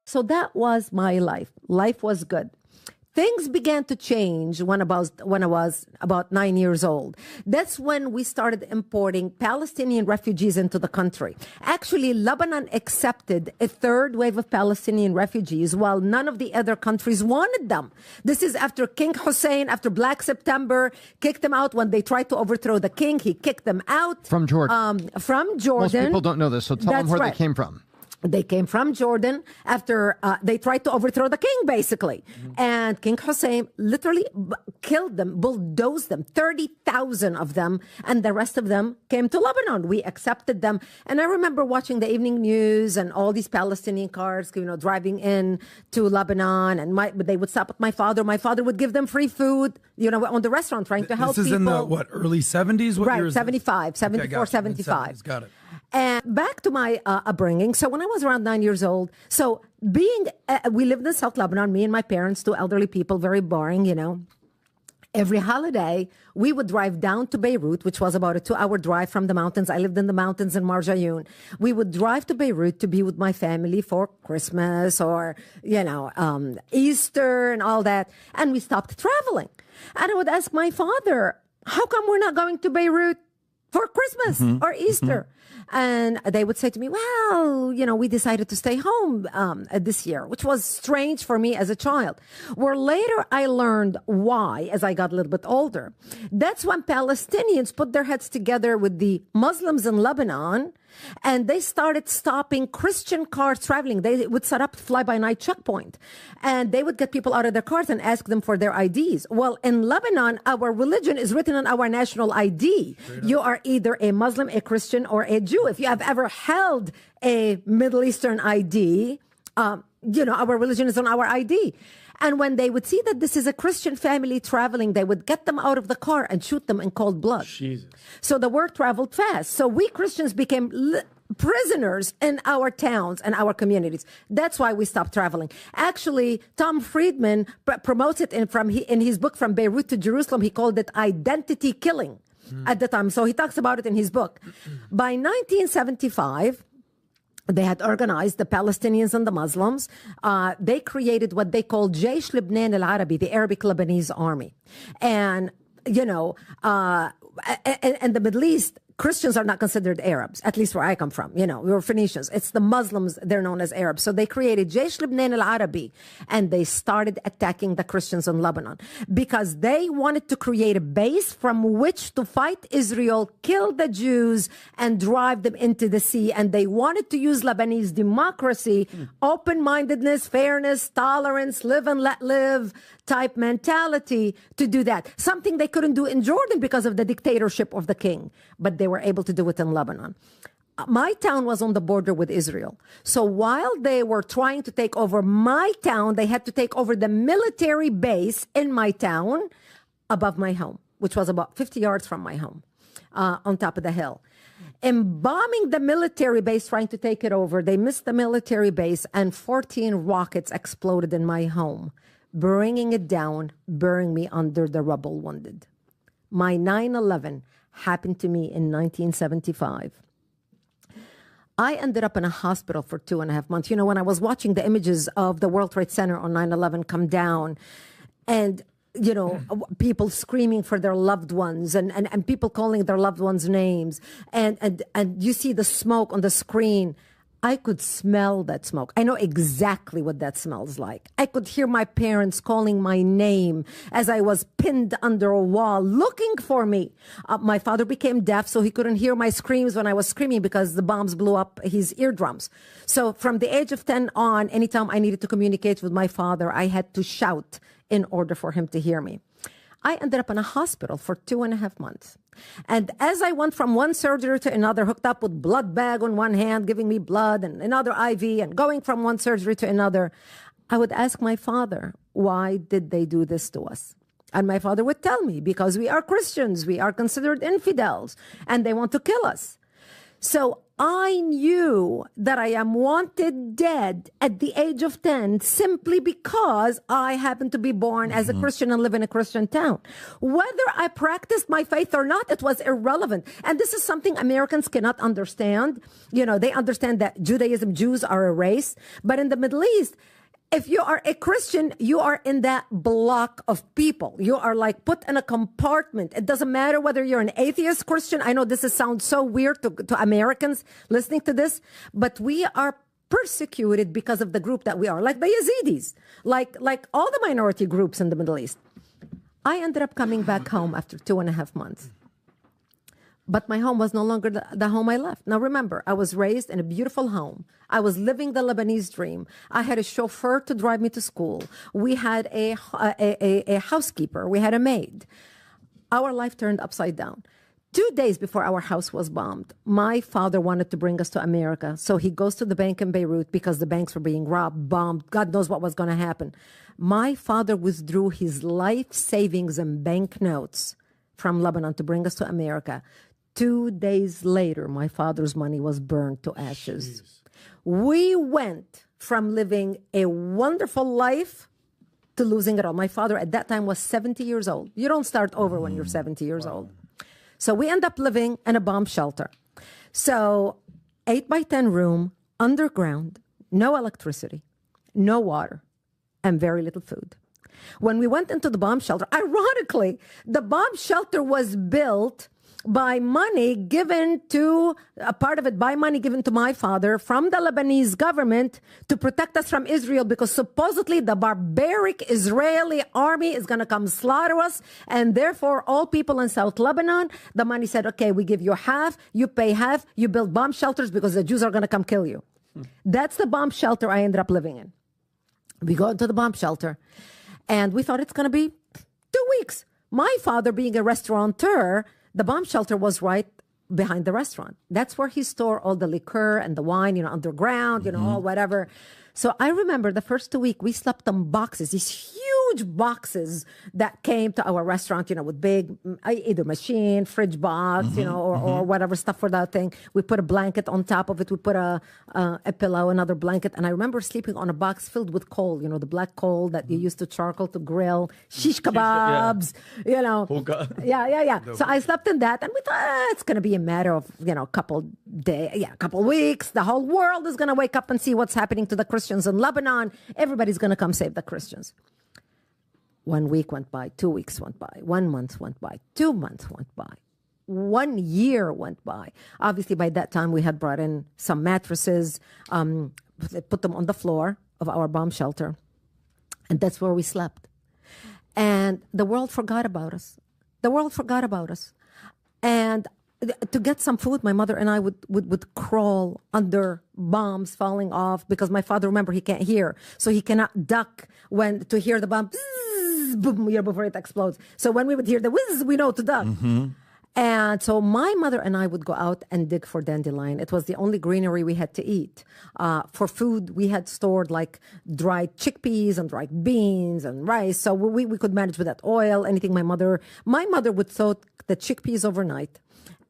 So that was my life. Life was good. Things began to change when I was about 9 years old. That's when we started importing Palestinian refugees into the country. Actually, Lebanon accepted a third wave of Palestinian refugees while none of the other countries wanted them. This is after King Hussein, after Black September, kicked them out when they tried to overthrow the king. He kicked them out. From Jordan. From Jordan. Most people don't know this, so tell them where they came from. They came from Jordan after they tried to overthrow the king, basically. And King Hussein literally killed them, bulldozed them, 30,000 of them, and the rest of them came to Lebanon. We accepted them. And I remember watching the evening news and all these Palestinian cars, driving in to Lebanon, and they would stop with my father. My father would give them free food, on the restaurant, trying to help people. This is in the, early 70s? What right, year is 75, this? 74, 75. Got it. And back to my upbringing. So when I was around 9 years old, we lived in South Lebanon, me and my parents, two elderly people, very boring, Every holiday, we would drive down to Beirut, which was about a 2-hour drive from the mountains. I lived in the mountains in Marjayoun. We would drive to Beirut to be with my family for Christmas or, Easter and all that. And we stopped traveling. And I would ask my father, how come we're not going to Beirut for Christmas or Easter? And they would say to me, well, we decided to stay home this year, which was strange for me as a child. Where later I learned why as I got a little bit older. That's when Palestinians put their heads together with the Muslims in Lebanon, and they started stopping Christian cars traveling. They would set up fly-by-night checkpoint, and they would get people out of their cars and ask them for their IDs. Well, in Lebanon, our religion is written on our national ID. You are either a Muslim, a Christian, or a Jew. If you have ever held a Middle Eastern ID, our religion is on our ID. And when they would see that this is a Christian family traveling, they would get them out of the car and shoot them in cold blood. Jesus. So the word traveled fast. So we Christians became prisoners in our towns and our communities. That's why we stopped traveling. Actually, Tom Friedman promotes it in his book, From Beirut to Jerusalem. He called it identity killing at the time. So he talks about it in his book. By 1975, they had organized the Palestinians and the Muslims. They created what they called Jaysh Lebanon al-Arabi, the Arabic Lebanese army. And, in the Middle East, Christians are not considered Arabs, at least where I come from. We were Phoenicians. It's the Muslims, they're known as Arabs. So they created Jaysh Lebanon al-Arabi, and they started attacking the Christians in Lebanon because they wanted to create a base from which to fight Israel, kill the Jews, and drive them into the sea. And they wanted to use Lebanese democracy, open-mindedness, fairness, tolerance, live and let live type mentality to do that. Something they couldn't do in Jordan because of the dictatorship of the king. But they were able to do it in Lebanon. My town was on the border with Israel. So while they were trying to take over my town, they had to take over the military base in my town above my home, which was about 50 yards from my home, on top of the hill. In bombing the military base, trying to take it over, they missed the military base and 14 rockets exploded in my home, bringing it down, burying me under the rubble wounded. My 9/11 happened to me in 1975. I ended up in a hospital for 2.5 months. When I was watching the images of the World Trade Center on 9/11 come down, and people screaming for their loved ones and people calling their loved ones names, and you see the smoke on the screen. I could smell that smoke. I know exactly what that smells like. I could hear my parents calling my name as I was pinned under a wall looking for me. My father became deaf, so he couldn't hear my screams when I was screaming because the bombs blew up his eardrums. So from the age of 10 on, anytime I needed to communicate with my father, I had to shout in order for him to hear me. I ended up in a hospital for 2.5 months. And as I went from one surgery to another, hooked up with blood bag on one hand, giving me blood, and another IV, and going from one surgery to another, I would ask my father, why did they do this to us? And my father would tell me, because we are Christians, we are considered infidels, and they want to kill us. So I knew that I am wanted dead at the age of 10 simply because I happened to be born as a Christian and live in a Christian town. Whether I practiced my faith or not, it was irrelevant. And this is something Americans cannot understand. You know, they understand that Judaism, Jews are a race. But in the Middle East, if you are a Christian, you are in that block of people. You are like put in a compartment. It doesn't matter whether you're an atheist Christian. I know this sounds so weird to Americans listening to this, but we are persecuted because of the group that we are, like the Yazidis, like all the minority groups in the Middle East. I ended up coming back home after 2.5 months. But my home was no longer the home I left. Now, remember, I was raised in a beautiful home. I was living the Lebanese dream. I had a chauffeur to drive me to school. We had a housekeeper. We had a maid. Our life turned upside down. 2 days before our house was bombed, my father wanted to bring us to America. So he goes to the bank in Beirut because the banks were being robbed, bombed. God knows what was going to happen. My father withdrew his life savings and banknotes from Lebanon to bring us to America. 2 days later, my father's money was burned to ashes. Jeez. We went from living a wonderful life to losing it all. My father at that time was 70 years old. You don't start over when you're 70 years old. So we end up living in a bomb shelter. So 8 by 10 room, underground, no electricity, no water, and very little food. When we went into the bomb shelter, ironically, the bomb shelter was built by money given to, a part of it by money given to my father from the Lebanese government to protect us from Israel, because supposedly the barbaric Israeli army is going to come slaughter us, and therefore all people in South Lebanon, the money said, okay, we give you half, you pay half, you build bomb shelters because the Jews are going to come kill you. That's the bomb shelter I ended up living in. We go into the bomb shelter and we thought it's going to be 2 weeks. My father being a restaurateur, the bomb shelter was right behind the restaurant. That's where he stored all the liquor and the wine, you know, underground, you know, all whatever. So I remember the first 2 weeks, we slept on boxes, these huge boxes that came to our restaurant, you know, with big, either machine, fridge box, you know, or whatever stuff for that thing. We put a blanket on top of it. We put a pillow, another blanket. And I remember sleeping on a box filled with coal, you know, the black coal that you used to charcoal to grill, shish kebabs, you know. Yeah. So I slept in that, and we thought it's going to be a matter of, you know, a couple weeks. The whole world is going to wake up and see what's happening to the Christians in Lebanon. Everybody's going to come save the Christians. 1 week went by, 2 weeks went by, 1 month went by, 2 months went by, 1 year went by. Obviously, by that time, we had brought in some mattresses, put them on the floor of our bomb shelter, and that's where we slept. And the world forgot about us. The world forgot about us. And to get some food, my mother and I would crawl under bombs falling off, because my father, remember, he can't hear. So he cannot duck to hear the bomb, boom, before it explodes. So when we would hear the whiz, we know to duck. And so my mother and I would go out and dig for dandelion. It was the only greenery we had to eat. For food, we had stored like dried chickpeas and dried beans and rice. So we could manage with that oil, anything. My mother would soak the chickpeas overnight.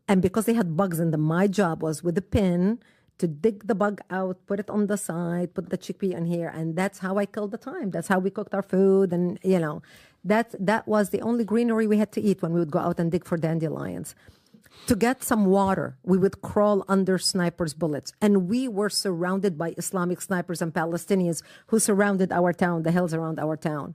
And because they had bugs in them, my job was with a pin to dig the bug out, put it on the side, put the chickpea in here. And that's how I killed the time. That's how we cooked our food. And, you know, that was the only greenery we had to eat when we would go out and dig for dandelions. To get some water, we would crawl under snipers' bullets. And we were surrounded by Islamic snipers and Palestinians who surrounded our town, the hills around our town.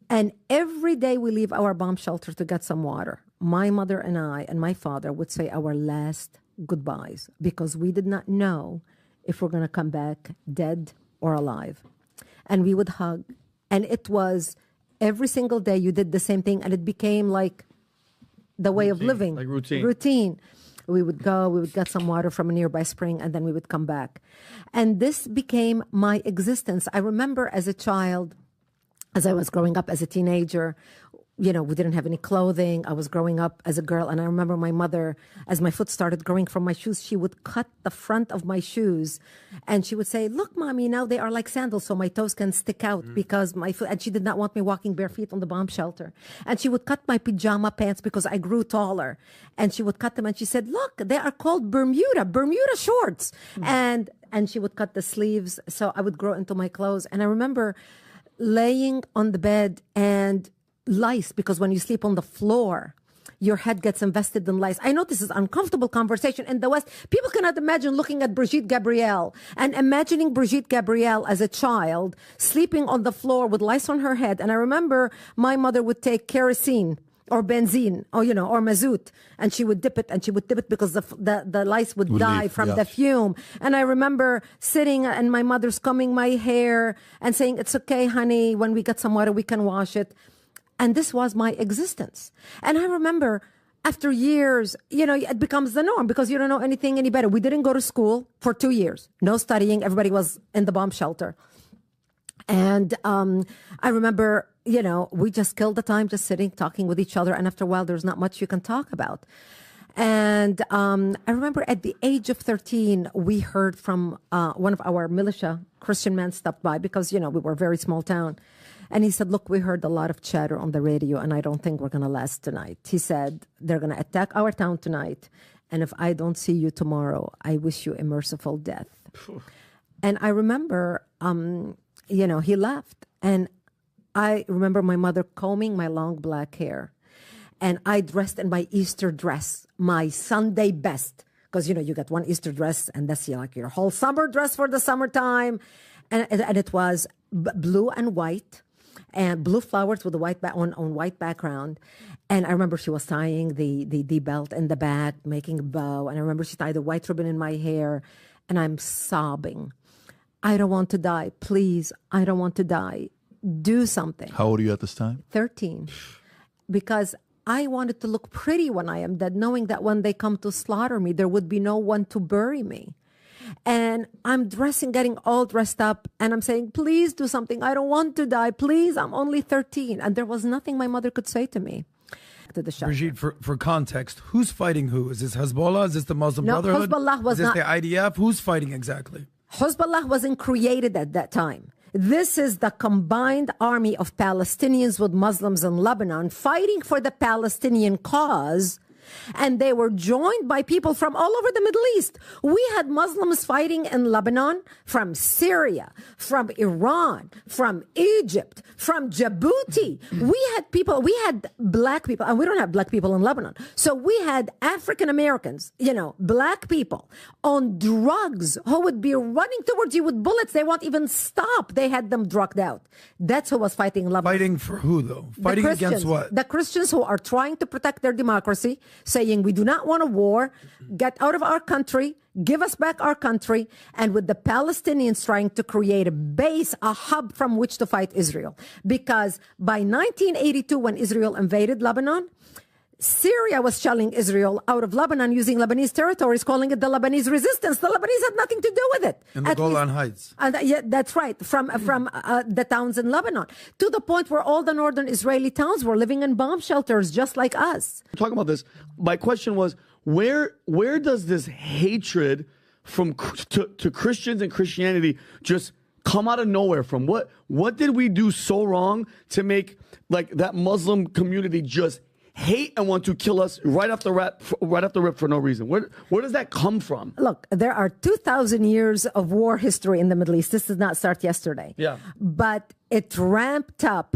And every day we leave our bomb shelter to get some water. My mother and I and my father would say our last goodbyes, because we did not know if we're going to come back dead or alive. And we would hug. And it was every single day you did the same thing, and it became like the way of living. Like routine. Routine. We would go, we would get some water from a nearby spring, and then we would come back. And this became my existence. I remember as a child, as I was growing up as a teenager, we didn't have any clothing. I was growing up as a girl. And I remember my mother, as my foot started growing from my shoes, she would cut the front of my shoes. And she would say, look, mommy, now they are like sandals, so my toes can stick out because my foot. And she did not want me walking bare feet on the bomb shelter. And she would cut my pajama pants because I grew taller. And she would cut them. And she said, look, they are called Bermuda shorts. And she would cut the sleeves. So I would grow into my clothes. And I remember laying on the bed and lice, because when you sleep on the floor, your head gets invested in lice. I know this is uncomfortable conversation in the West. People cannot imagine looking at Brigitte Gabriel and imagining Brigitte Gabriel as a child sleeping on the floor with lice on her head. And I remember my mother would take kerosene or benzene or or mazout, and she would dip it because the lice would die from the fume. And I remember sitting and my mother's combing my hair and saying, it's okay, honey, when we get some water we can wash it. And this was my existence. And I remember after years, it becomes the norm because you don't know anything any better. We didn't go to school for 2 years. No studying. Everybody was in the bomb shelter. And I remember, we just killed the time just sitting, talking with each other. And after a while, there's not much you can talk about. And I remember at the age of 13, we heard from one of our militia Christian men stopped by because, we were a very small town. And he said, look, we heard a lot of chatter on the radio, and I don't think we're going to last tonight. He said, they're going to attack our town tonight. And if I don't see you tomorrow, I wish you a merciful death. And I remember, he left. And I remember my mother combing my long black hair. And I dressed in my Easter dress, my Sunday best. Because, you get one Easter dress, and that's like your whole summer dress for the summertime. And it was blue and white. And blue flowers with a white on white background. And I remember she was tying the belt in the back, making a bow. And I remember she tied a white ribbon in my hair. And I'm sobbing. I don't want to die. Please, I don't want to die. Do something. How old are you at this time? 13. Because I wanted to look pretty when I am dead, knowing that when they come to slaughter me, there would be no one to bury me. And I'm getting all dressed up, and I'm saying, please do something. I don't want to die. Please, I'm only 13. And there was nothing my mother could say to me. To the Brigitte, for context, who's fighting who? Is this Hezbollah? Is this the Muslim Brotherhood? Hezbollah was Is this the IDF? Who's fighting exactly? Hezbollah wasn't created at that time. This is the combined army of Palestinians with Muslims in Lebanon fighting for the Palestinian cause. And they were joined by people from all over the Middle East. We had Muslims fighting in Lebanon, from Syria, from Iran, from Egypt, from Djibouti. We had black people, and we don't have black people in Lebanon. So we had African Americans, black people on drugs who would be running towards you with bullets. They won't even stop. They had them drugged out. That's who was fighting in Lebanon. Fighting for who, though? Fighting against what? The Christians who are trying to protect their democracy, saying we do not want a war, get out of our country, give us back our country, and with the Palestinians trying to create a base, a hub from which to fight Israel. Because by 1982, when Israel invaded Lebanon, Syria was shelling Israel out of Lebanon using Lebanese territories, calling it the Lebanese resistance. The Lebanese had nothing to do with it. In the Golan Heights. Yeah, that's right. From the towns in Lebanon, to the point where all the northern Israeli towns were living in bomb shelters just like us. We're talking about this. My question was, where does this hatred to Christians and Christianity just come out of nowhere from? What did we do so wrong to make like that Muslim community just hate and want to kill us right off the rip for no reason? Where does that come from? Look, there are 2,000 years of war history in the Middle East. This did not start yesterday. Yeah. But it ramped up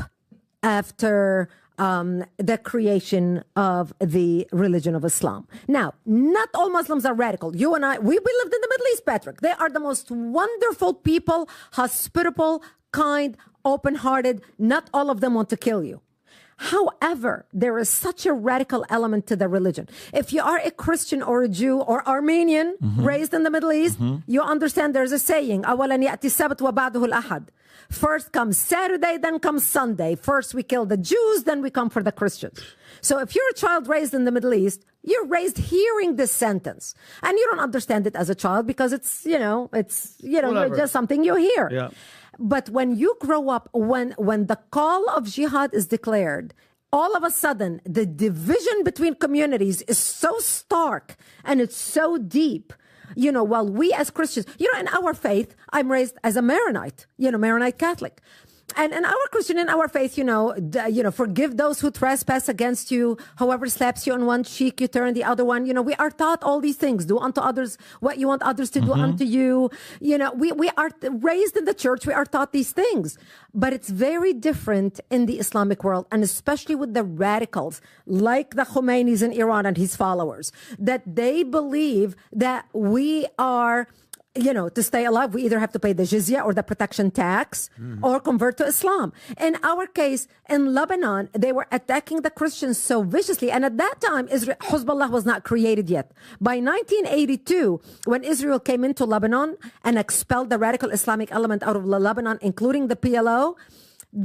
after the creation of the religion of Islam. Now, not all Muslims are radical. You and I, we lived in the Middle East, Patrick. They are the most wonderful people, hospitable, kind, open-hearted. Not all of them want to kill you. However, there is such a radical element to the religion. If you are a Christian or a Jew or Armenian raised in the Middle East, you understand there's a saying, أولاً يأتي السبت وبعده الأحد. First comes Saturday, then comes Sunday. First we kill the Jews, then we come for the Christians. So if you're a child raised in the Middle East, you're raised hearing this sentence. And you don't understand it as a child because it's just something you hear. Yeah. But when you grow up, when the call of jihad is declared all of a sudden, the division between communities is so stark and it's so deep. While we as Christians, in our faith, I'm raised as a Maronite, Maronite Catholic. And in our faith, forgive those who trespass against you. Whoever slaps you on one cheek, you turn the other one. We are taught all these things. Do unto others what you want others to do unto you. We are raised in the church. We are taught these things. But it's very different in the Islamic world, and especially with the radicals like the Khomeinis in Iran and his followers, that they believe that we are... to stay alive, we either have to pay the jizya or the protection tax or convert to Islam. In our case, in Lebanon, they were attacking the Christians so viciously. And at that time, Hezbollah was not created yet. By 1982, when Israel came into Lebanon and expelled the radical Islamic element out of Lebanon, including the PLO,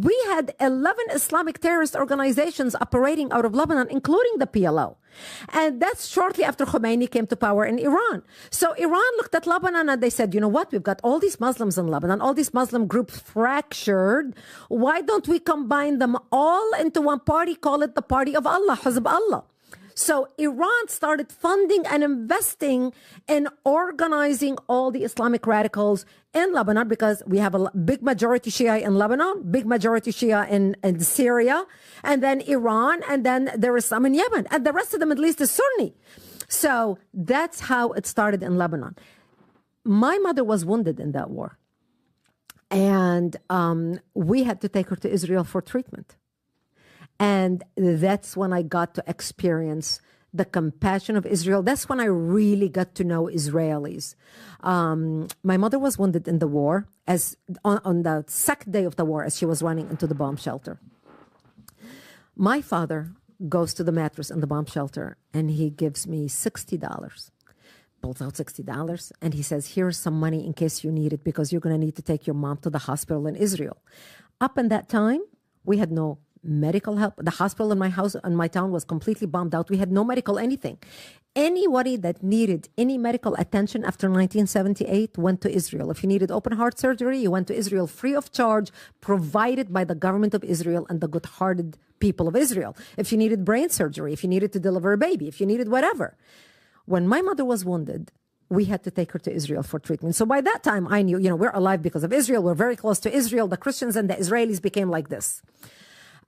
we had 11 Islamic terrorist organizations operating out of Lebanon, including the PLO. And that's shortly after Khomeini came to power in Iran. So Iran looked at Lebanon and they said, you know what? We've got all these Muslims in Lebanon, all these Muslim groups fractured. Why don't we combine them all into one party, call it the Party of Allah, Hizb Allah? So Iran started funding and investing in organizing all the Islamic radicals in Lebanon, because we have a big majority Shia in Lebanon, big majority Shia in Syria, and then Iran, and then there is some in Yemen, and the rest of the Middle East is Sunni. So that's how it started in Lebanon. My mother was wounded in that war, and we had to take her to Israel for treatment. And that's when I got to experience the compassion of Israel. That's when I really got to know Israelis. My mother was wounded in the war, as on the second day of the war, as she was running into the bomb shelter. My father goes to the mattress in the bomb shelter and he gives me $60. Pulls out $60 and he says, here's some money in case you need it, because you're going to need to take your mom to the hospital in Israel. Up in that time, we had no medical help. The hospital in my house, in my town, was completely bombed out. We had no medical anything. Anybody that needed any medical attention after 1978 went to Israel. If you needed open heart surgery, you went to Israel free of charge, provided by the government of Israel and the good-hearted people of Israel. If you needed brain surgery, if you needed to deliver a baby, if you needed whatever. When my mother was wounded, we had to take her to Israel for treatment. So by that time, I knew, we're alive because of Israel. We're very close to Israel. The Christians and the Israelis became like this.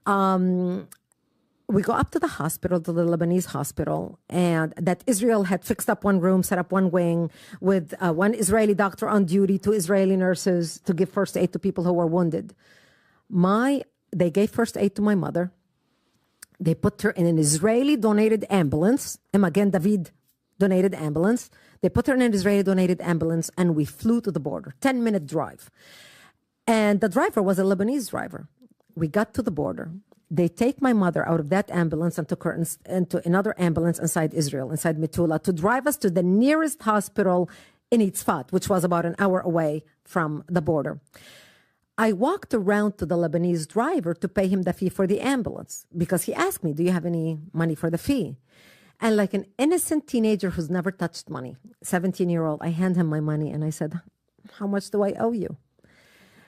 We go up to the hospital, to the Lebanese hospital, and that Israel had fixed up one room, set up one wing with one Israeli doctor on duty, 2 Israeli nurses to give first aid to people who were wounded. They gave first aid to my mother. They put her in an Israeli donated ambulance, Magen David donated ambulance. They put her in an Israeli donated ambulance and we flew to the border, 10-minute drive. And the driver was a Lebanese driver. We got to the border. They take my mother out of that ambulance and took her into another ambulance inside Israel, inside Metula, to drive us to the nearest hospital in Itzfat, which was about an hour away from the border. I walked around to the Lebanese driver to pay him the fee for the ambulance, because he asked me, do you have any money for the fee? And like an innocent teenager who's never touched money, 17-year-old, I hand him my money and I said, how much do I owe you?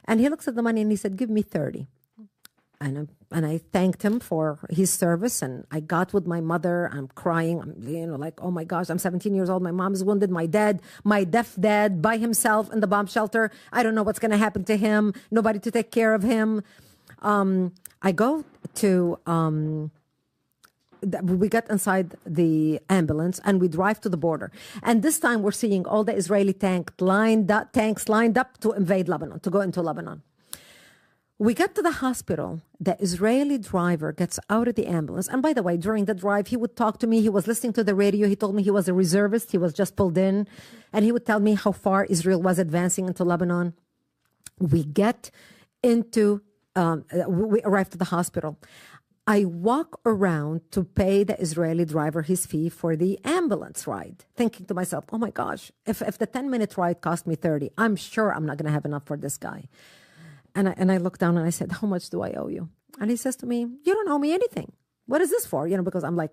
And he looks at the money and he said, give me 30. And I thanked him for his service, and I got with my mother. I'm crying. I'm like, oh my gosh, I'm 17 years old. My mom is wounded. My deaf dad by himself in the bomb shelter. I don't know what's going to happen to him. Nobody to take care of him. I go to, we got inside the ambulance and we drive to the border. And this time we're seeing all the Israeli tanks lined up to invade Lebanon, to go into Lebanon. We get to the hospital. The Israeli driver gets out of the ambulance. And by the way, during the drive, he would talk to me. He was listening to the radio. He told me he was a reservist. He was just pulled in. And he would tell me how far Israel was advancing into Lebanon. We get into, we arrived at the hospital. I walk around to pay the Israeli driver his fee for the ambulance ride, thinking to myself, oh my gosh, if the 10-minute ride cost me 30, I'm sure I'm not going to have enough for this guy. And I looked down and I said, how much do I owe you? And he says to me, you don't owe me anything. What is this for? Because I'm like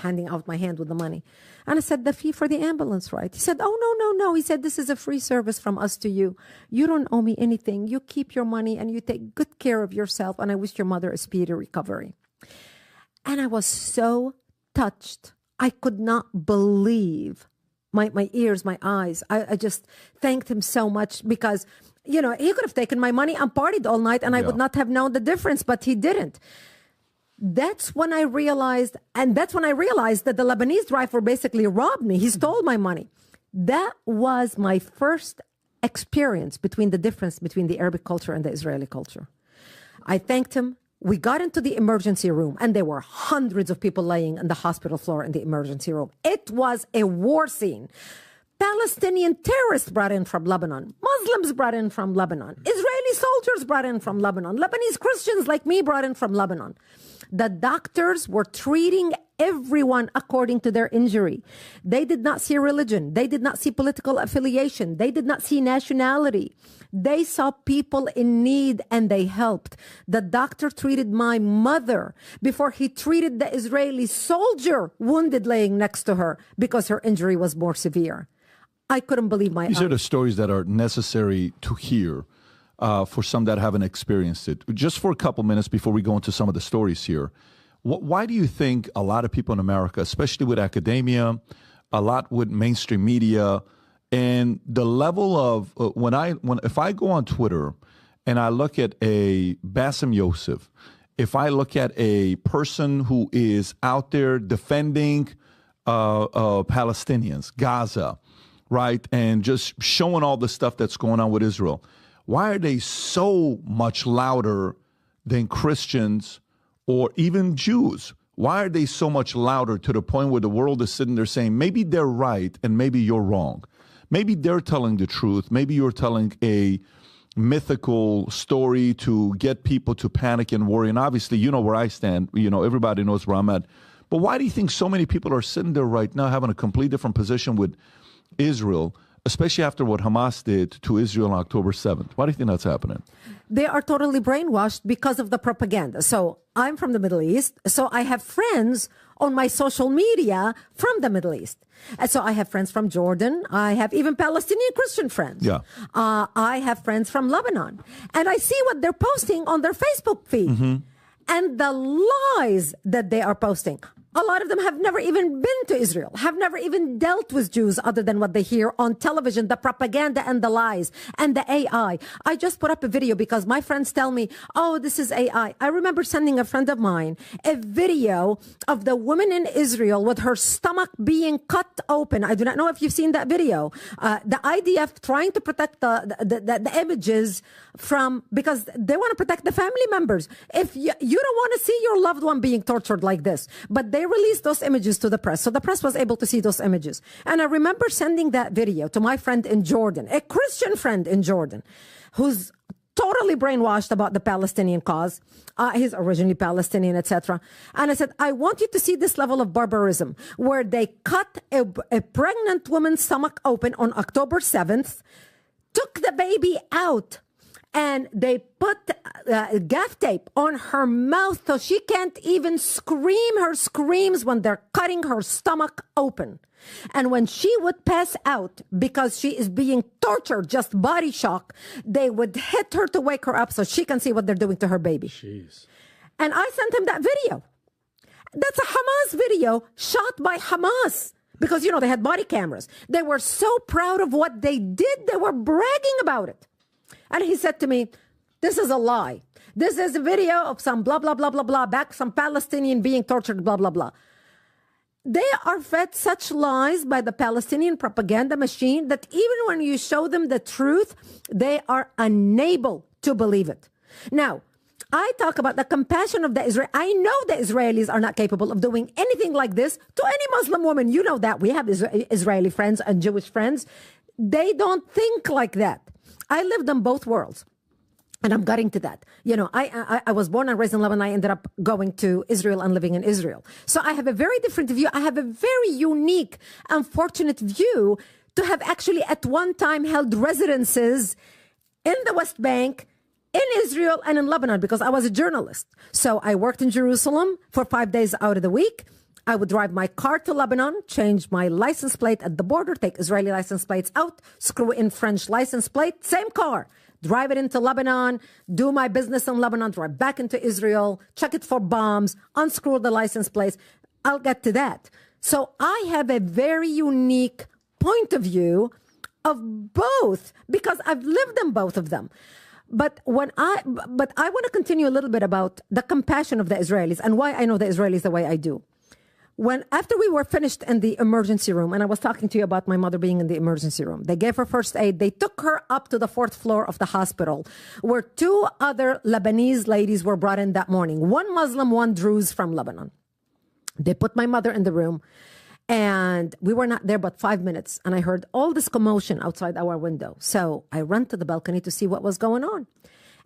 handing out my hand with the money. And I said, the fee for the ambulance ride. He said, oh, no. He said, this is a free service from us to you. You don't owe me anything. You keep your money and you take good care of yourself. And I wish your mother a speedy recovery. And I was so touched. I could not believe my ears, my eyes. I just thanked him so much because, he could have taken my money and partied all night and I would not have known the difference, but he didn't. That's when I realized that the Lebanese driver basically robbed me. He stole my money. That was my first experience between the difference between the Arabic culture and the Israeli culture. I thanked him. We got into the emergency room and there were hundreds of people laying on the hospital floor in the emergency room. It was a war scene. Palestinian terrorists brought in from Lebanon. Muslims brought in from Lebanon. Israeli soldiers brought in from Lebanon. Lebanese Christians like me brought in from Lebanon. The doctors were treating everyone according to their injury. They did not see religion. They did not see political affiliation. They did not see nationality. They saw people in need and they helped. The doctor treated my mother before he treated the Israeli soldier wounded laying next to her because her injury was more severe. I couldn't believe my eyes. These are the stories that are necessary to hear for some that haven't experienced it. Just for a couple minutes before we go into some of the stories here, why do you think a lot of people in America, especially with academia, a lot with mainstream media, and the level of if I go on Twitter and I look at a Bassem Yousef, if I look at a person who is out there defending Palestinians, Gaza, right, and just showing all the stuff that's going on with Israel, why are they so much louder than Christians or even Jews? Why are they so much louder to the point where the world is sitting there saying, maybe they're right and maybe you're wrong? Maybe they're telling the truth. Maybe you're telling a mythical story to get people to panic and worry. And obviously, you know where I stand. Everybody knows where I'm at. But why do you think so many people are sitting there right now having a completely different position with Israel, especially after what Hamas did to Israel on October 7th? Why do you think that's happening? They are totally brainwashed because of the propaganda. So I'm from the Middle East. So I have friends on my social media from the Middle East. And so I have friends from Jordan. I have even Palestinian Christian friends. Yeah. I have friends from Lebanon. And I see what they're posting on their Facebook feed. Mm-hmm. And the lies that they are posting. A lot of them have never even been to Israel, have never even dealt with Jews other than what they hear on television, the propaganda and the lies and the AI. I just put up a video because my friends tell me, oh, this is AI. I remember sending a friend of mine a video of the woman in Israel with her stomach being cut open. I do not know if you've seen that video. The IDF trying to protect the images because they want to protect the family members. If you don't want to see your loved one being tortured like this, but they released those images to the press. So the press was able to see those images. And I remember sending that video to my friend in Jordan, a Christian friend in Jordan, who's totally brainwashed about the Palestinian cause. He's originally Palestinian, etc. And I said, I want you to see this level of barbarism where they cut a pregnant woman's stomach open on October 7th, took the baby out, and they put gaff tape on her mouth so she can't even scream her screams when they're cutting her stomach open. And when she would pass out because she is being tortured, just body shock, they would hit her to wake her up so she can see what they're doing to her baby. Jeez. And I sent him that video. That's a Hamas video shot by Hamas. Because, they had body cameras. They were so proud of what they did. They were bragging about it. And he said to me, this is a lie. This is a video of some blah, blah, blah, blah, blah, some Palestinian being tortured, blah, blah, blah. They are fed such lies by the Palestinian propaganda machine that even when you show them the truth, they are unable to believe it. Now, I talk about the compassion of the Israel. I know the Israelis are not capable of doing anything like this to any Muslim woman. You know that. We have Israeli friends and Jewish friends. They don't think like that. I lived in both worlds. And I'm getting to that. I was born and raised in Lebanon. I ended up going to Israel and living in Israel. So I have a very different view. I have a very unique and fortunate view to have actually at one time held residences in the West Bank, in Israel, and in Lebanon because I was a journalist. So I worked in Jerusalem for 5 days out of the week. I would drive my car to Lebanon, change my license plate at the border, take Israeli license plates out, screw in French license plate, same car. drive it into Lebanon, do my business in Lebanon, drive back into Israel, check it for bombs, unscrew the license plates. I'll get to that. So I have a very unique point of view of both because I've lived in both of them. But I want to continue a little bit about the compassion of the Israelis and why I know the Israelis the way I do. After we were finished in the emergency room, and I was talking to you about my mother being in the emergency room, they gave her first aid. They took her up to the 4th floor of the hospital, where 2 other Lebanese ladies were brought in that morning. 1 Muslim, 1 Druze from Lebanon. They put my mother in the room, and we were not there but 5 minutes, and I heard all this commotion outside our window. So I ran to the balcony to see what was going on.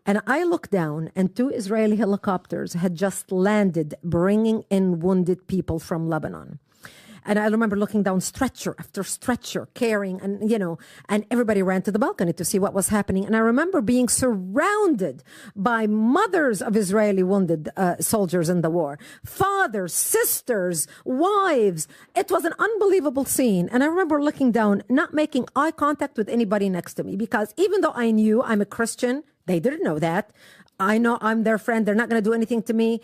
And I looked down, and 2 Israeli helicopters had just landed, bringing in wounded people from Lebanon. And I remember looking down stretcher after stretcher, carrying, and everybody ran to the balcony to see what was happening. And I remember being surrounded by mothers of Israeli wounded soldiers in the war, fathers, sisters, wives. It was an unbelievable scene. And I remember looking down, not making eye contact with anybody next to me, because even though I knew I'm a Christian, they didn't know that. I know I'm their friend. They're not going to do anything to me.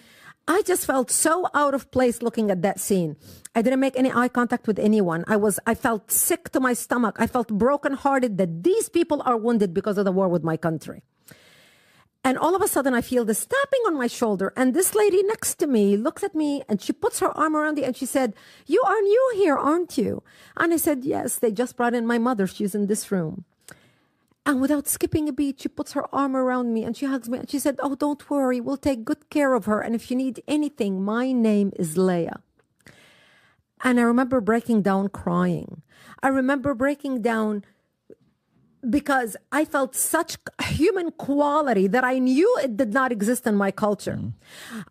I just felt so out of place looking at that scene. I didn't make any eye contact with anyone. I felt sick to my stomach. I felt brokenhearted that these people are wounded because of the war with my country. And all of a sudden I feel this tapping on my shoulder, and this lady next to me looks at me and she puts her arm around me and she said, "You are new here, aren't you?" And I said, "Yes, they just brought in my mother. She's in this room." And without skipping a beat, she puts her arm around me and she hugs me. And she said, "Oh, don't worry. We'll take good care of her. And if you need anything, my name is Leah." And I remember breaking down crying. I remember breaking down because I felt such human quality that I knew it did not exist in my culture.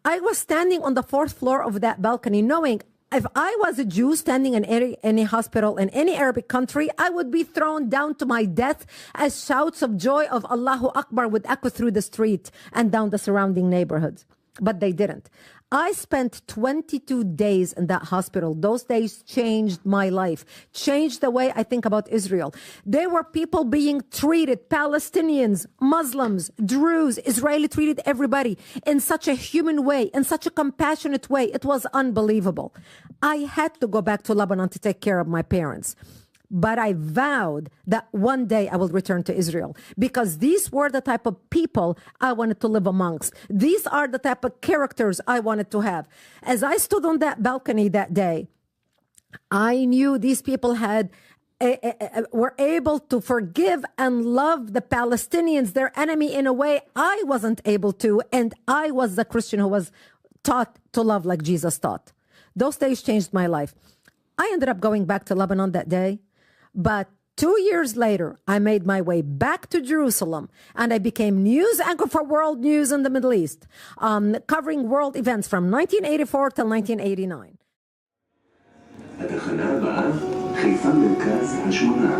I was standing on the 4th floor of that balcony knowing if I was a Jew standing in any hospital in any Arabic country, I would be thrown down to my death as shouts of joy of Allahu Akbar would echo through the street and down the surrounding neighborhoods. But they didn't. I spent 22 days in that hospital. Those days changed my life, changed the way I think about Israel. There were people being treated, Palestinians, Muslims, Druze, Israeli treated everybody in such a human way, in such a compassionate way. It was unbelievable. I had to go back to Lebanon to take care of my parents. But I vowed that one day I will return to Israel because these were the type of people I wanted to live amongst. These are the type of characters I wanted to have. As I stood on that balcony that day, I knew these people were able to forgive and love the Palestinians, their enemy, in a way I wasn't able to. And I was the Christian who was taught to love like Jesus taught. Those days changed my life. I ended up going back to Lebanon that day. But 2 years later, I made my way back to Jerusalem and I became news anchor for World News in the Middle East, covering world events from 1984 till 1989. התחנה הבאה, חיפה מרכז השמונה.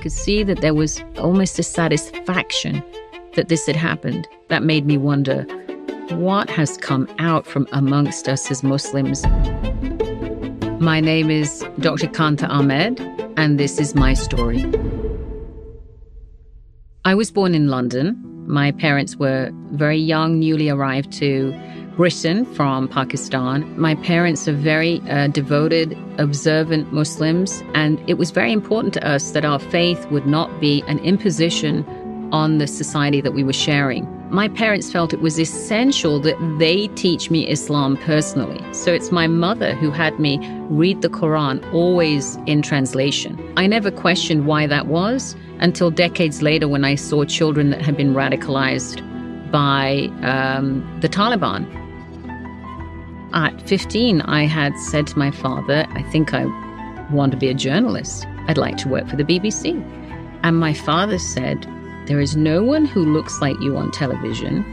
could see that there was almost a satisfaction that this had happened. That made me wonder, what has come out from amongst us as Muslims? My name is Dr. Qanta Ahmed, and this is my story. I was born in London. My parents were very young, newly arrived to Britain from Pakistan. My parents are very devoted, observant Muslims, and it was very important to us that our faith would not be an imposition on the society that we were sharing. My parents felt it was essential that they teach me Islam personally. So it's my mother who had me read the Quran, always in translation. I never questioned why that was until decades later when I saw children that had been radicalized by the Taliban. At 15, I had said to my father, I think I want to be a journalist. I'd like to work for the BBC. And my father said, there is no one who looks like you on television.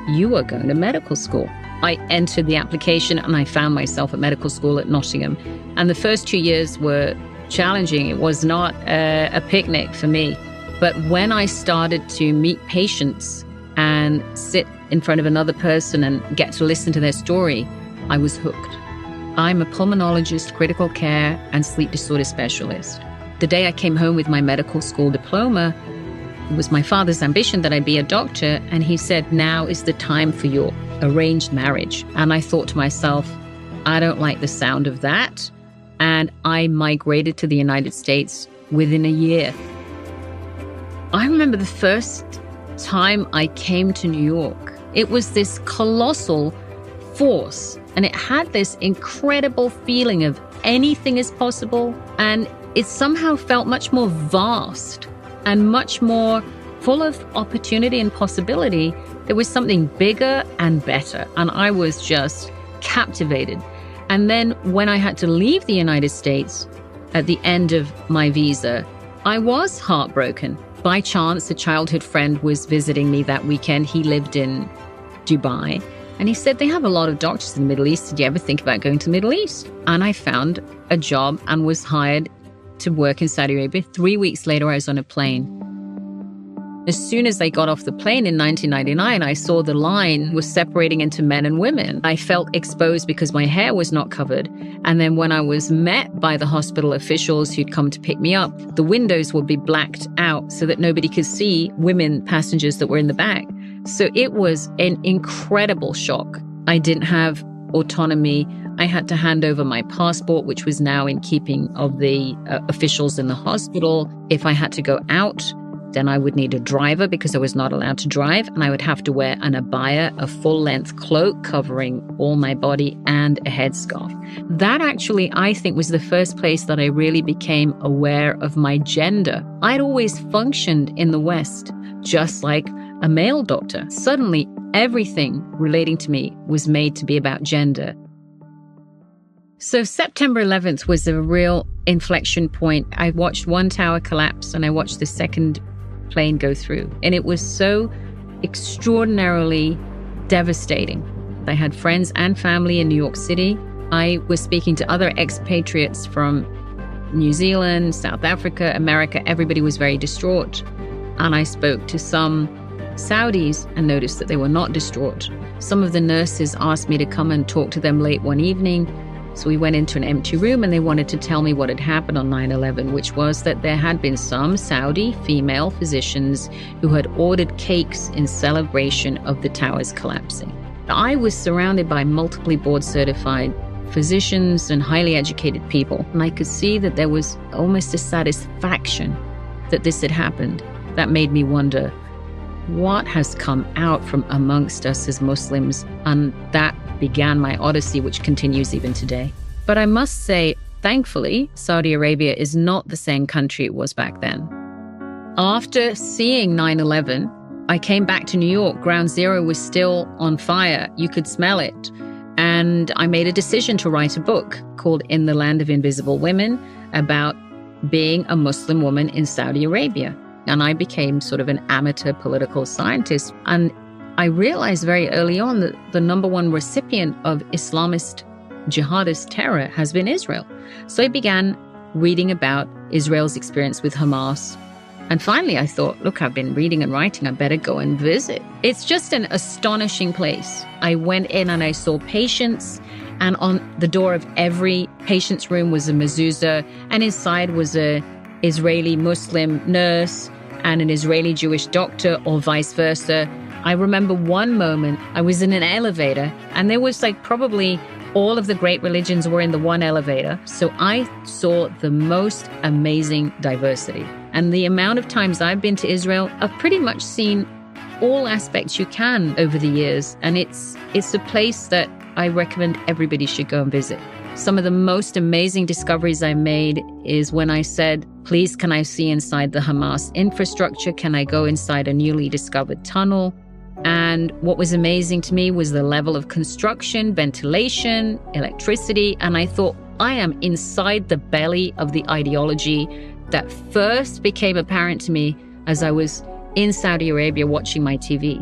You are going to medical school. I entered the application and I found myself at medical school at Nottingham. And the first 2 years were challenging. It was not a picnic for me. But when I started to meet patients and sit in front of another person and get to listen to their story, I was hooked. I'm a pulmonologist, critical care, and sleep disorder specialist. The day I came home with my medical school diploma, it was my father's ambition that I'd be a doctor, and he said, now is the time for your arranged marriage. And I thought to myself, I don't like the sound of that. And I migrated to the United States within a year. I remember the first time I came to New York. It was this colossal force, and it had this incredible feeling of anything is possible, and it somehow felt much more vast and much more full of opportunity and possibility. There was something bigger and better, and I was just captivated. And then when I had to leave the United States at the end of my visa, I was heartbroken. By chance, a childhood friend was visiting me that weekend. He lived in Dubai, and he said, they have a lot of doctors in the Middle East. Did you ever think about going to the Middle East? And I found a job and was hired to work in Saudi Arabia. 3 weeks later, I was on a plane. As soon as I got off the plane in 1999, I saw the line was separating into men and women. I felt exposed because my hair was not covered. And then when I was met by the hospital officials who'd come to pick me up, the windows would be blacked out so that nobody could see women passengers that were in the back. So it was an incredible shock. I didn't have autonomy. I had to hand over my passport, which was now in keeping of the officials in the hospital. If I had to go out, then I would need a driver because I was not allowed to drive. And I would have to wear an abaya, a full-length cloak covering all my body, and a headscarf. That actually, I think, was the first place that I really became aware of my gender. I'd always functioned in the West just like a male doctor. Suddenly, everything relating to me was made to be about gender. So September 11th was a real inflection point. I watched one tower collapse and I watched the second plane go through. And it was so extraordinarily devastating. I had friends and family in New York City. I was speaking to other expatriates from New Zealand, South Africa, America. Everybody was very distraught. And I spoke to some Saudis and noticed that they were not distraught. Some of the nurses asked me to come and talk to them late one evening. So we went into an empty room and they wanted to tell me what had happened on 9/11, which was that there had been some Saudi female physicians who had ordered cakes in celebration of the towers collapsing. I was surrounded by multiply board-certified physicians and highly educated people, and I could see that there was almost a satisfaction that this had happened. That made me wonder, what has come out from amongst us as Muslims? And that began my odyssey, which continues even today. But I must say, thankfully, Saudi Arabia is not the same country it was back then. After seeing 9/11, I came back to New York. Ground Zero was still on fire. You could smell it. And I made a decision to write a book called In the Land of Invisible Women about being a Muslim woman in Saudi Arabia. And I became sort of an amateur political scientist. And I realized very early on that the number one recipient of Islamist jihadist terror has been Israel. So I began reading about Israel's experience with Hamas, And finally, I thought, look, I've been reading and writing. I better go and visit. It's just an astonishing place. I went in and I saw patients, and on the door of every patient's room was a mezuzah, and inside was a Israeli Muslim nurse and an Israeli Jewish doctor, or vice versa. I remember one moment I was in an elevator, and there was like probably all of the great religions were in the one elevator. So I saw the most amazing diversity. And the amount of times I've been to Israel, I've pretty much seen all aspects you can over the years. And it's a place that I recommend everybody should go and visit. Some of the most amazing discoveries I made is when I said, please, can I see inside the Hamas infrastructure? Can I go inside a newly discovered tunnel? And what was amazing to me was the level of construction, ventilation, electricity. And I thought, I am inside the belly of the ideology that first became apparent to me as I was in Saudi Arabia watching my TV.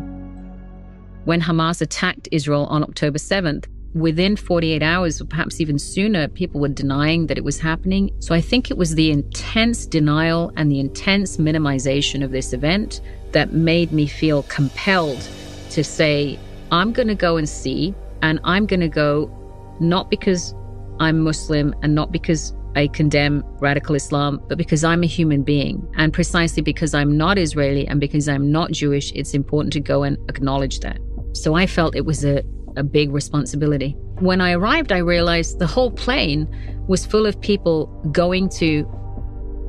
When Hamas attacked Israel on October 7th, within 48 hours, or perhaps even sooner, people were denying that it was happening. So I think it was the intense denial and the intense minimization of this event that made me feel compelled to say, I'm going to go and see, and I'm going to go not because I'm Muslim and not because I condemn radical Islam, but because I'm a human being. And precisely because I'm not Israeli and because I'm not Jewish, it's important to go and acknowledge that. So I felt it was a big responsibility. When I arrived, I realized the whole plane was full of people going to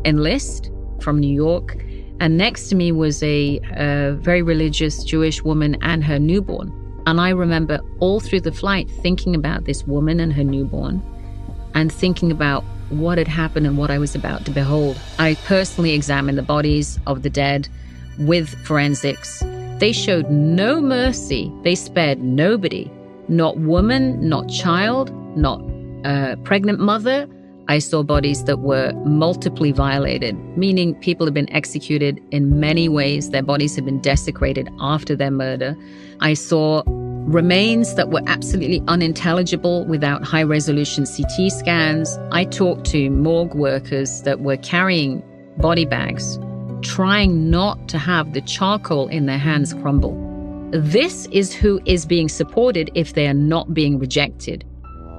enlist from New York. And next to me was a very religious Jewish woman and her newborn. And I remember all through the flight thinking about this woman and her newborn and thinking about what had happened and what I was about to behold. I personally examined the bodies of the dead with forensics. They showed no mercy. They spared nobody. Not woman, not child, not pregnant mother. I saw bodies that were multiply violated, meaning people had been executed in many ways. Their bodies had been desecrated after their murder. I saw remains that were absolutely unintelligible without high-resolution CT scans. I talked to morgue workers that were carrying body bags, trying not to have the charcoal in their hands crumble. This is who is being supported if they are not being rejected.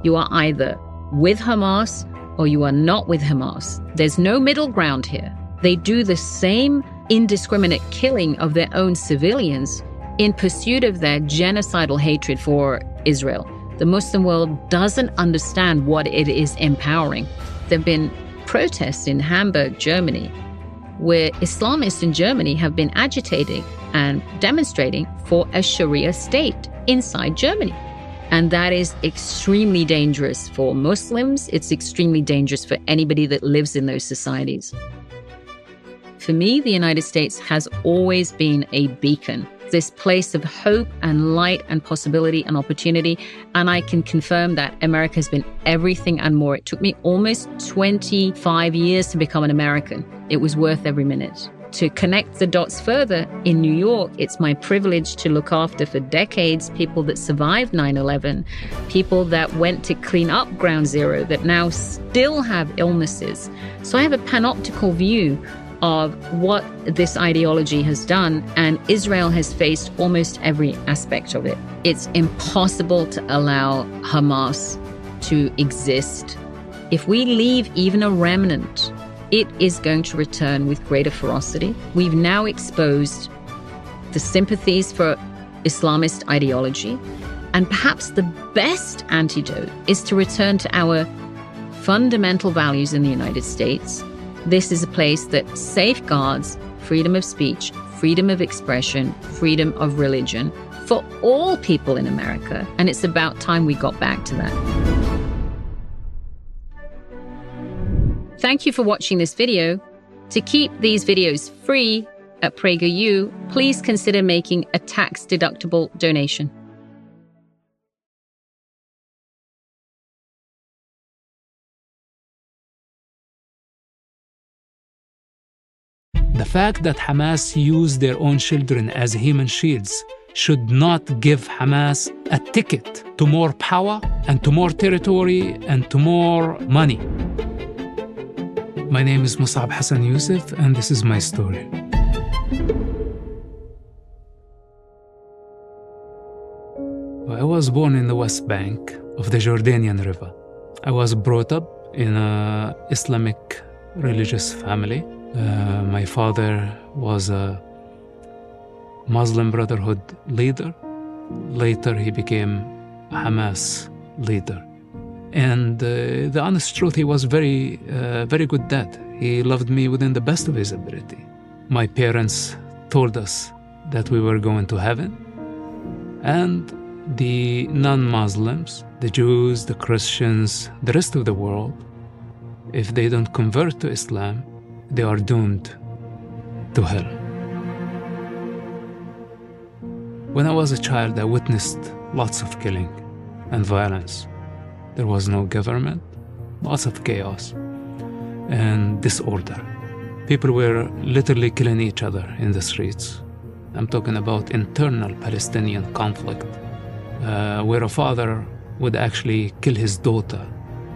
You are either with Hamas or you are not with Hamas. There's no middle ground here. They do the same indiscriminate killing of their own civilians in pursuit of their genocidal hatred for Israel. The Muslim world doesn't understand what it is empowering. There have been protests in Hamburg, Germany, where Islamists in Germany have been agitating and demonstrating for a Sharia state inside Germany. And that is extremely dangerous for Muslims. It's extremely dangerous for anybody that lives in those societies. For me, the United States has always been a beacon, this place of hope and light and possibility and opportunity. And I can confirm that America has been everything and more. It took me almost 25 years to become an American. It was worth every minute. To connect the dots further, in New York, it's my privilege to look after for decades people that survived 9/11, people that went to clean up Ground Zero that now still have illnesses. So I have a panoptical view of what this ideology has done, and Israel has faced almost every aspect of it. It's impossible to allow Hamas to exist. If we leave even a remnant, it is going to return with greater ferocity. We've now exposed the sympathies for Islamist ideology, and perhaps the best antidote is to return to our fundamental values in the United States. This is a place that safeguards freedom of speech, freedom of expression, freedom of religion for all people in America. And it's about time we got back to that. Thank you for watching this video. To keep these videos free at PragerU, please consider making a tax-deductible donation. The fact that Hamas use their own children as human shields should not give Hamas a ticket to more power and to more territory and to more money. My name is Mosab Hassan Yousef, and this is my story. I was born in the West Bank of the Jordanian River. I was brought up in an Islamic religious family. My father was a Muslim Brotherhood leader. Later, he became a Hamas leader. And the honest truth, he was very good dad. He loved me within the best of his ability. My parents told us that we were going to heaven. And the non-Muslims, the Jews, the Christians, the rest of the world, if they don't convert to Islam, they are doomed to hell. When I was a child, I witnessed lots of killing and violence. There was no government, lots of chaos and disorder. People were literally killing each other in the streets. I'm talking about internal Palestinian conflict, where a father would actually kill his daughter,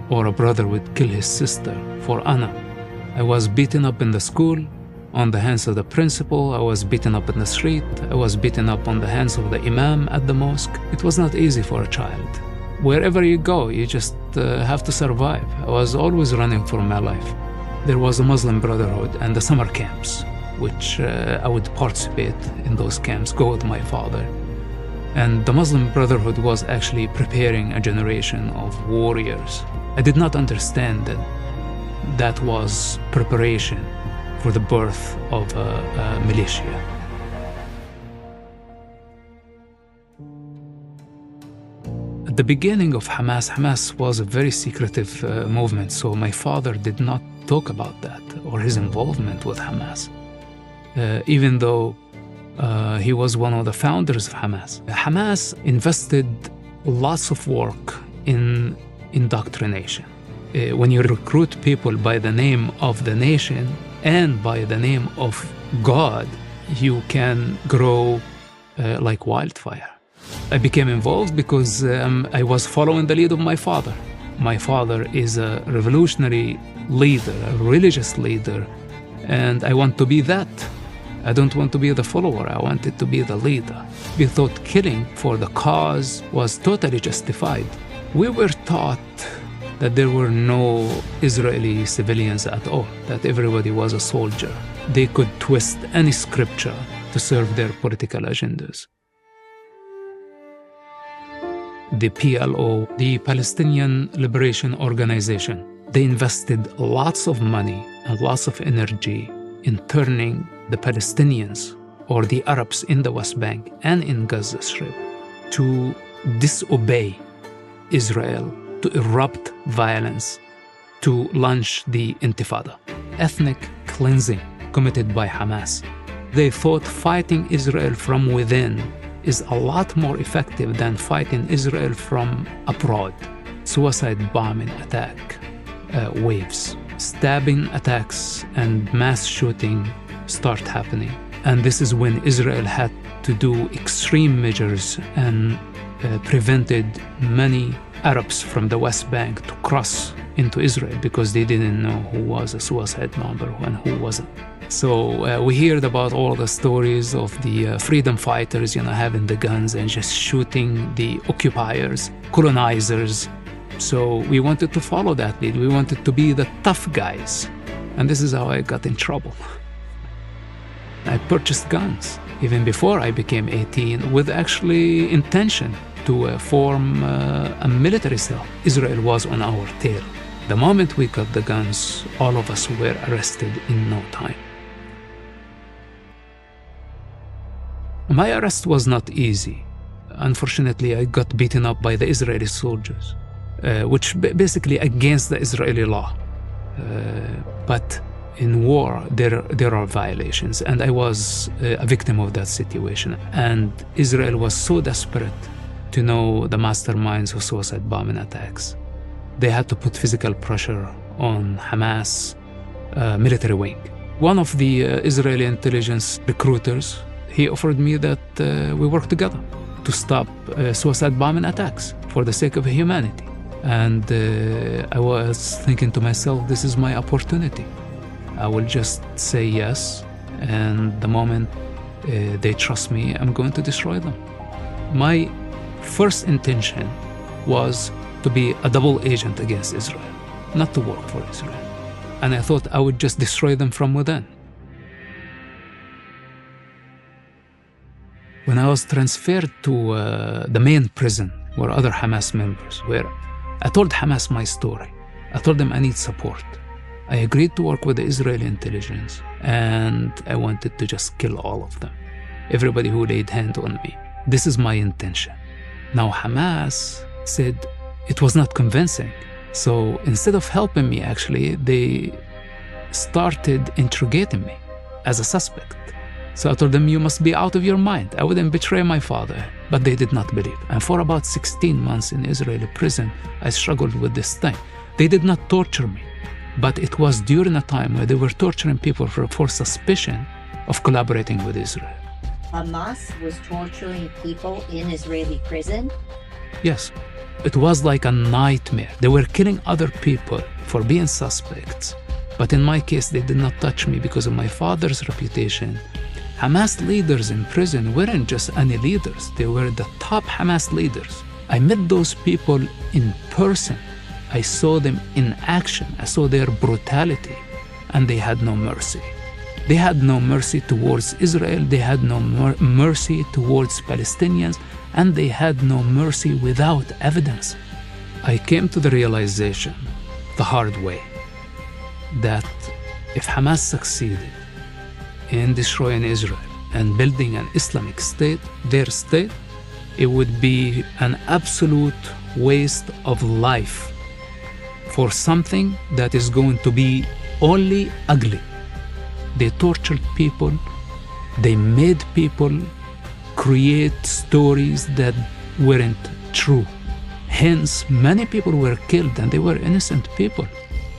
or a brother would kill his sister for honor. I was beaten up in the school on the hands of the principal. I was beaten up in the street. I was beaten up on the hands of the imam at the mosque. It was not easy for a child. Wherever you go, you just have to survive. I was always running for my life. There was a Muslim Brotherhood and the summer camps, which I would participate in those camps, go with my father. And the Muslim Brotherhood was actually preparing a generation of warriors. I did not understand that that was preparation for the birth of a militia. At the beginning of Hamas was a very secretive movement, so my father did not talk about that or his involvement with Hamas, even though he was one of the founders of Hamas. Hamas invested lots of work in indoctrination. When you recruit people by the name of the nation and by the name of God, you can grow like wildfire. I became involved because I was following the lead of my father. My father is a revolutionary leader, a religious leader, and I want to be that. I don't want to be the follower, I wanted to be the leader. We thought killing for the cause was totally justified. We were taught that there were no Israeli civilians at all, that everybody was a soldier. They could twist any scripture to serve their political agendas. The PLO, the Palestinian Liberation Organization, they invested lots of money and lots of energy in turning the Palestinians or the Arabs in the West Bank and in Gaza Strip to disobey Israel, to erupt violence, to launch the Intifada, ethnic cleansing committed by Hamas. They thought fighting Israel from within is a lot more effective than fighting Israel from abroad. Suicide bombing attack waves, stabbing attacks and mass shooting start happening. And this is when Israel had to do extreme measures and prevented many Arabs from the West Bank to cross into Israel because they didn't know who was a suicide bomber and who wasn't. So we heard about all the stories of the freedom fighters, having the guns and just shooting the occupiers, colonizers. So we wanted to follow that lead. We wanted to be the tough guys. And this is how I got in trouble. I purchased guns even before I became 18 with actually intention to form a military cell. Israel was on our tail. The moment we got the guns, all of us were arrested in no time. My arrest was not easy. Unfortunately, I got beaten up by the Israeli soldiers, which basically against the Israeli law. But in war, there are violations, and I was a victim of that situation. And Israel was so desperate to know the masterminds of suicide bombing attacks. They had to put physical pressure on Hamas military wing. One of the Israeli intelligence recruiters, he offered me that we work together to stop suicide bombing attacks for the sake of humanity. And I was thinking to myself, this is my opportunity. I will just say yes, and the moment they trust me, I'm going to destroy them. My first intention was to be a double agent against Israel, not to work for Israel. And I thought I would just destroy them from within. When I was transferred to the main prison where other Hamas members were, I told Hamas my story. I told them I need support. I agreed to work with the Israeli intelligence, and I wanted to just kill all of them. Everybody who laid hand on me. This is my intention. Now Hamas said it was not convincing. So instead of helping me, actually, they started interrogating me as a suspect. So I told them, you must be out of your mind. I wouldn't betray my father. But they did not believe. And for about 16 months in Israeli prison, I struggled with this thing. They did not torture me. But it was during a time where they were torturing people for suspicion of collaborating with Israel. Hamas was torturing people in Israeli prison? Yes. It was like a nightmare. They were killing other people for being suspects. But in my case, they did not touch me because of my father's reputation. Hamas leaders in prison weren't just any leaders. They were the top Hamas leaders. I met those people in person. I saw them in action. I saw their brutality, and they had no mercy. They had no mercy towards Israel. They had no mercy towards Palestinians, and they had no mercy without evidence. I came to the realization, the hard way, that if Hamas succeeded in destroying Israel and building an Islamic state, their state, it would be an absolute waste of life for something that is going to be only ugly. They tortured people, they made people create stories that weren't true. Hence, many people were killed and they were innocent people.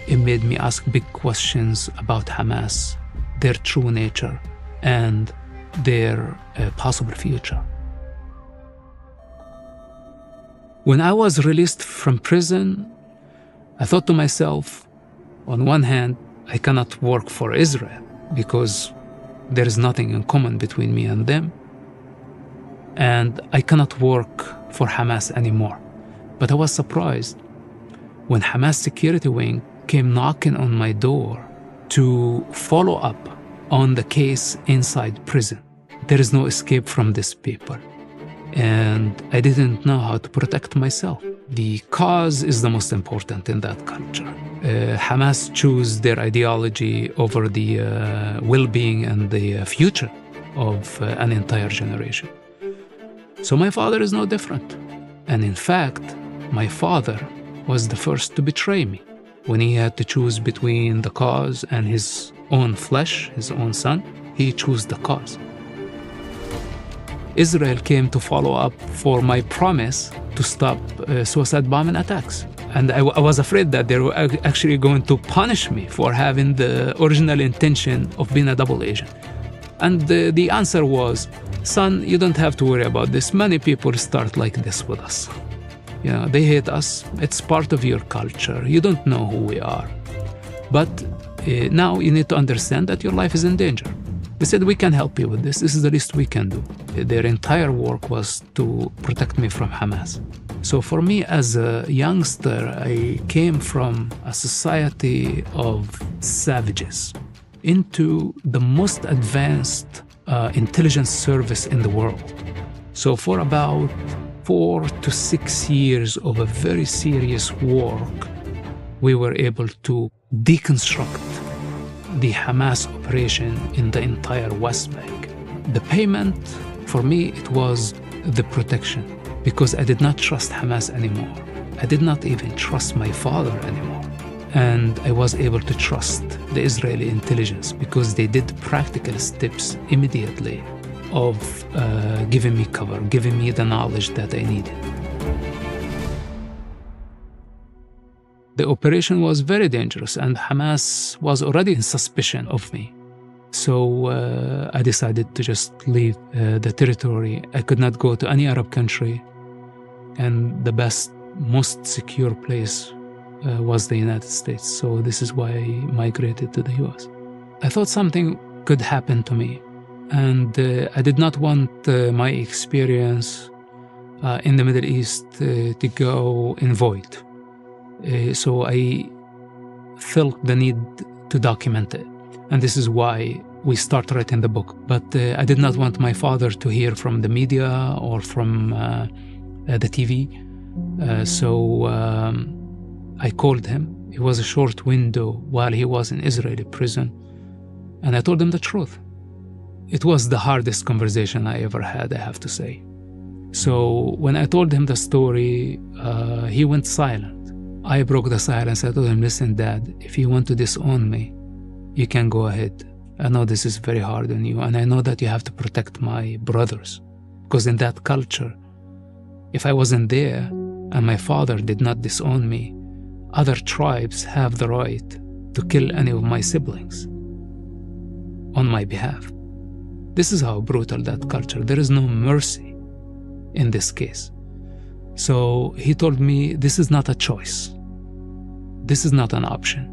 It made me ask big questions about Hamas, their true nature, and their possible future. When I was released from prison, I thought to myself, on one hand, I cannot work for Israel because there is nothing in common between me and them, and I cannot work for Hamas anymore. But I was surprised when Hamas security wing came knocking on my door to follow up on the case inside prison. There is no escape from these people. And I didn't know how to protect myself. The cause is the most important in that culture. Hamas choose their ideology over the well-being and the future of an entire generation. So my father is no different. And in fact, my father was the first to betray me. When he had to choose between the cause and his own flesh, his own son, he chose the cause. Israel came to follow up for my promise to stop suicide bombing attacks. And I was afraid that they were actually going to punish me for having the original intention of being a double agent. And the answer was, son, you don't have to worry about this. Many people start like this with us. You know, they hate us. It's part of your culture. You don't know who we are. But now you need to understand that your life is in danger. They said, we can help you with this. This is the least we can do. Their entire work was to protect me from Hamas. So for me as a youngster, I came from a society of savages into the most advanced intelligence service in the world. So for about 4 to 6 years of a very serious work, we were able to deconstruct the Hamas operation in the entire West Bank. The payment, for me, it was the protection, because I did not trust Hamas anymore. I did not even trust my father anymore. And I was able to trust the Israeli intelligence because they did practical steps immediately of giving me cover, giving me the knowledge that I needed. The operation was very dangerous, and Hamas was already in suspicion of me. So I decided to just leave the territory. I could not go to any Arab country, and the best, most secure place was the United States. So this is why I migrated to the US. I thought something could happen to me. And I did not want my experience in the Middle East to go in void. So I felt the need to document it. And this is why we start writing the book. But I did not want my father to hear from the media or from the TV. So I called him. It was a short window while he was in Israeli prison. And I told him the truth. It was the hardest conversation I ever had, I have to say. So when I told him the story, he went silent. I broke the silence. I told him, listen, Dad, if you want to disown me, you can go ahead. I know this is very hard on you, and I know that you have to protect my brothers. Because in that culture, if I wasn't there and my father did not disown me, other tribes have the right to kill any of my siblings on my behalf. This is how brutal that culture. There is no mercy in this case. So he told me, this is not a choice. This is not an option.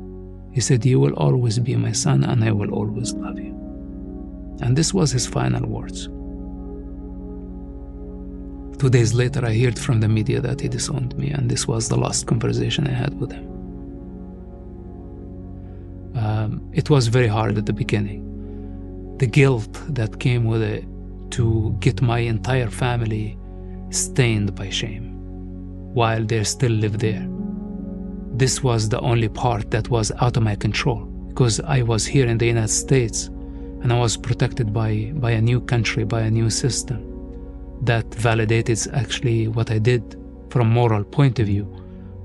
He said, you will always be my son and I will always love you. And this was his final words. 2 days later, I heard from the media that he disowned me, and this was the last conversation I had with him. It was very hard at the beginning. The guilt that came with it to get my entire family stained by shame while they still live there. This was the only part that was out of my control, because I was here in the United States and I was protected by a new country, by a new system that validated actually what I did from a moral point of view.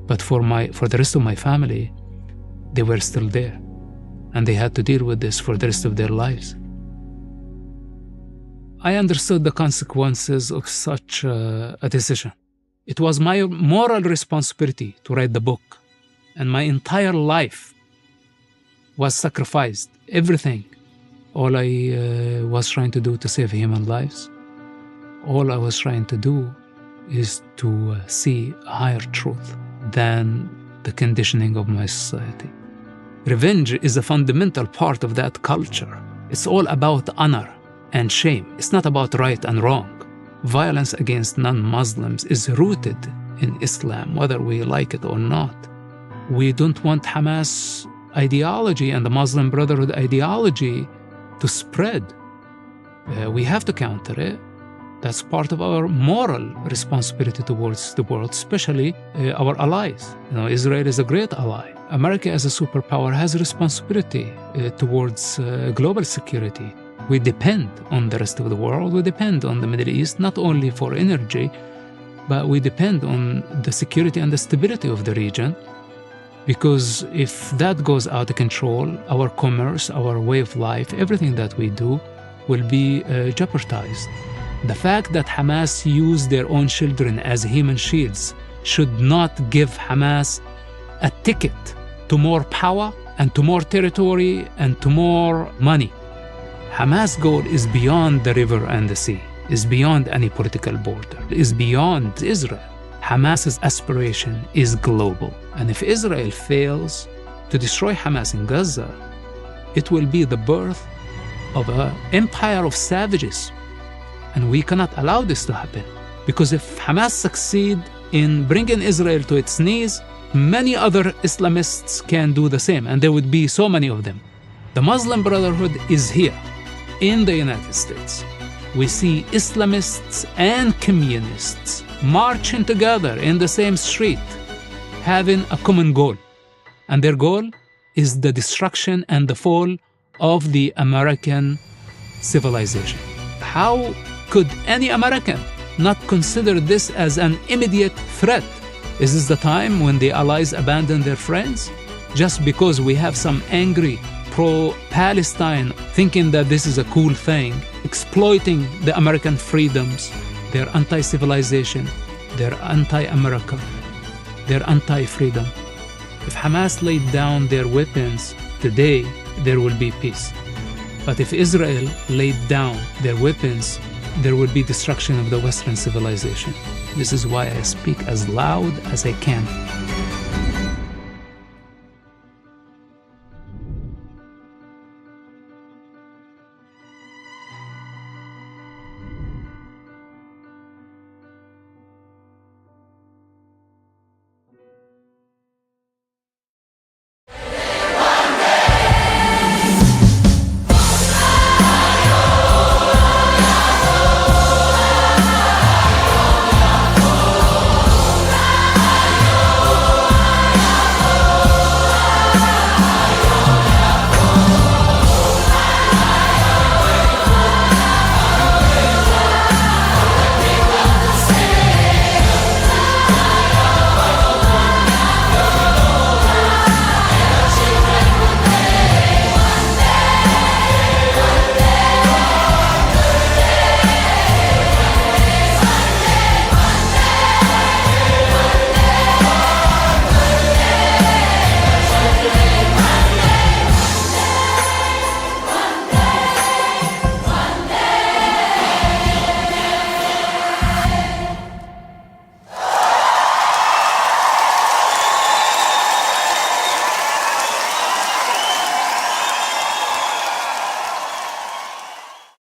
But for the rest of my family, they were still there and they had to deal with this for the rest of their lives. I understood the consequences of such a decision. It was my moral responsibility to write the book, and my entire life was sacrificed, everything. All I was trying to do to save human lives, all I was trying to do is to see a higher truth than the conditioning of my society. Revenge is a fundamental part of that culture. It's all about honor and shame. It's not about right and wrong. Violence against non-Muslims is rooted in Islam, whether we like it or not. We don't want Hamas ideology and the Muslim Brotherhood ideology to spread. We have to counter it. That's part of our moral responsibility towards the world, especially our allies. Israel is a great ally. America as a superpower has a responsibility towards global security. We depend on the rest of the world. We depend on the Middle East, not only for energy, but we depend on the security and the stability of the region. Because if that goes out of control, our commerce, our way of life, everything that we do will be jeopardized. The fact that Hamas used their own children as human shields should not give Hamas a ticket to more power and to more territory and to more money. Hamas' goal is beyond the river and the sea, is beyond any political border, is beyond Israel. Hamas's aspiration is global. And if Israel fails to destroy Hamas in Gaza, it will be the birth of an empire of savages. And we cannot allow this to happen. Because if Hamas succeed in bringing Israel to its knees, many other Islamists can do the same. And there would be so many of them. The Muslim Brotherhood is here in the United States. We see Islamists and communists marching together in the same street, having a common goal. And their goal is the destruction and the fall of the American civilization. How could any American not consider this as an immediate threat? Is this the time when the allies abandon their friends? Just because we have some angry pro-Palestine thinking that this is a cool thing, exploiting the American freedoms, their anti-civilization, their anti-America, their anti-freedom. If Hamas laid down their weapons today, there will be peace. But if Israel laid down their weapons, there will be destruction of the Western civilization. This is why I speak as loud as I can.